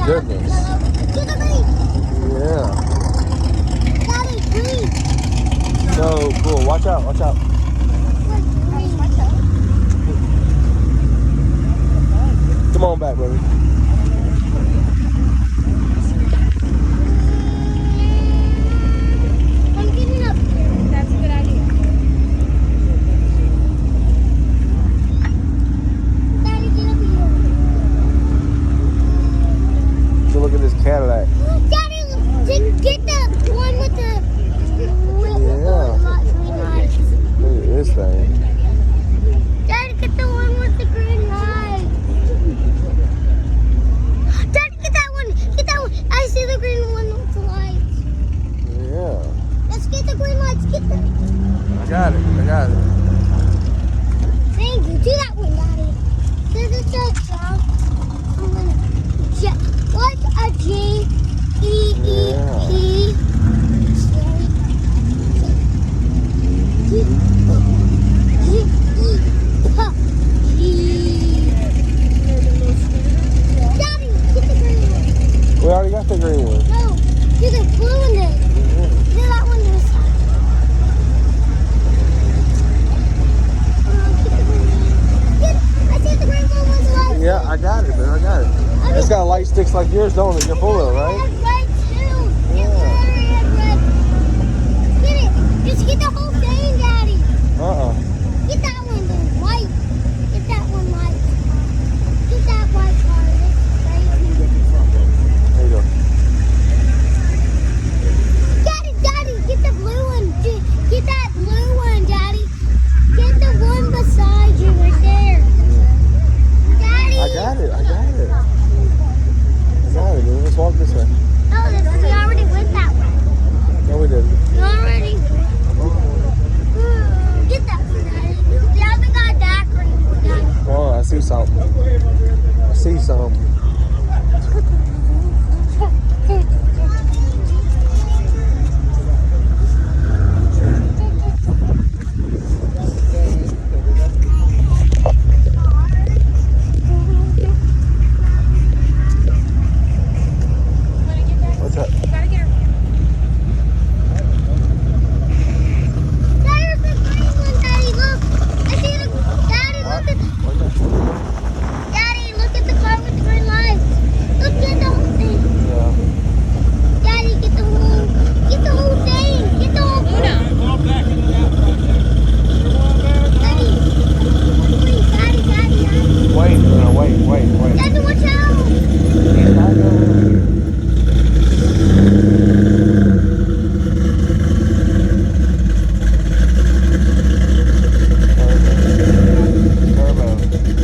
goodness. Yeah. So cool. Watch out, watch out. Come on back, baby. I'm getting up here. That's a good idea. Daddy, get up here. So look at this Cadillac. Daddy, get the one with the green lights. Look at this thing. Daddy, get the one with the green light. Daddy, get that one. Get that one. I see the green one with the lights. Yeah. Let's get the green lights. Get them. I got it. I got it. Thank you. Do that one, Daddy. This is just what's a G-E-E-P? Daddy, get the green one. We already got the green one. No, do the blue one then. Do that one this side. Get the green one. I see the green one with the light. Yeah, I got it, man. I got it. It's got light sticks like yours, don't it? You're full of it, It right? has red too. It literally has red. Get it. Just get the whole thing, Daddy. Get that one, the white. Get that one white. Get that white part of it. Right? There you go. Daddy, get the blue one. Get that blue one, Daddy. Get the one beside you right there. Daddy. I got it. I got it. I got it, dude. Let's walk this way. No, we already went that way. No, we didn't. We already. Get that one, Daddy. We haven't got that green one, Daddy. Oh, I see something. I see something. What's up? There's the green one, Daddy. Look. I see the. Daddy, look at. Daddy, look at the car with the green lights. Look at the whole thing. Yeah. Daddy, get the whole thing. Get the whole thing. Daddy. Please, Daddy. Wait, wait. Daddy, watch out. He's not going. Turbo.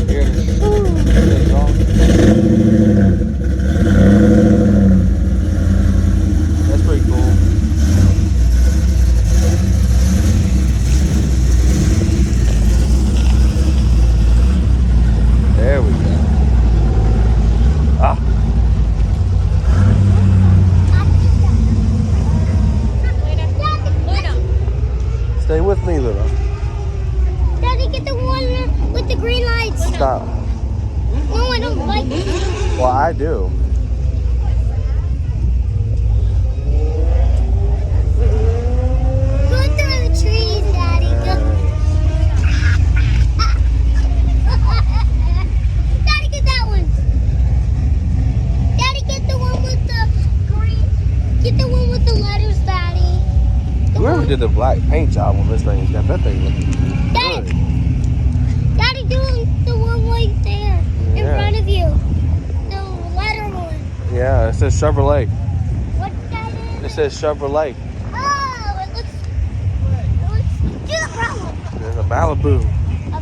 Here it is. It's on. That's pretty cool. There we go. Ah. Stay with me, little. Daddy, get the one with the green lights. Stop. No, I don't like it. Well, I do. Go through the trees, Daddy. Go. Daddy, get that one. Daddy, get the one with the green. Get the one with the letters, Daddy. Whoever did the black paint job on this thing got that thing looking Daddy. good. Daddy, do the one right there in Yeah. front of you. The letter one. Yeah, it says Chevrolet. What that is? It says Chevrolet. Oh, it looks. Do the brown one. There's a Malibu. A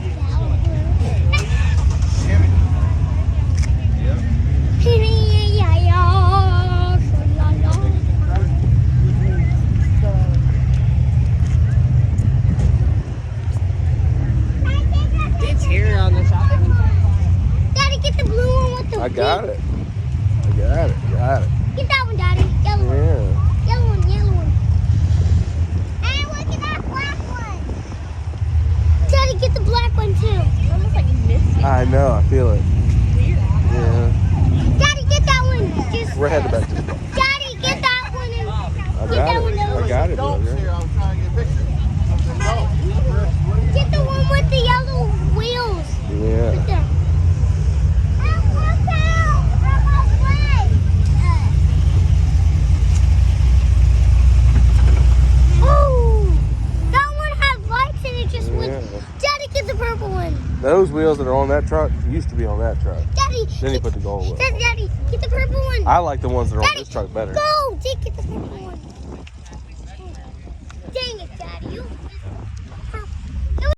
It's here on the shopping. Daddy, get the blue one with the. I got it. I got it. Got it. Get that one, Daddy. Yellow one. Yeah. Yellow one. Yellow one. And look at that black one. Daddy, get the black one too. It's almost like misty. I know. I feel it. Weird. Yeah. Daddy, get that one. We're headed back to the car. Daddy, get that one. And I get got that one it. I over. got it, Dogs brother. here. I was trying to get a picture. Get the one with the yellow wheels. Yeah. Right there. Look out! From my way. Oh! That one had lights and it just went. Yeah. Daddy, get the purple one. Those wheels that are on that truck used to be on that truck. Daddy. Then he put the gold wheel. Daddy, get the purple one. I like the ones that are on Daddy, this truck better. Go! Get the purple one. Dang it, Daddy. You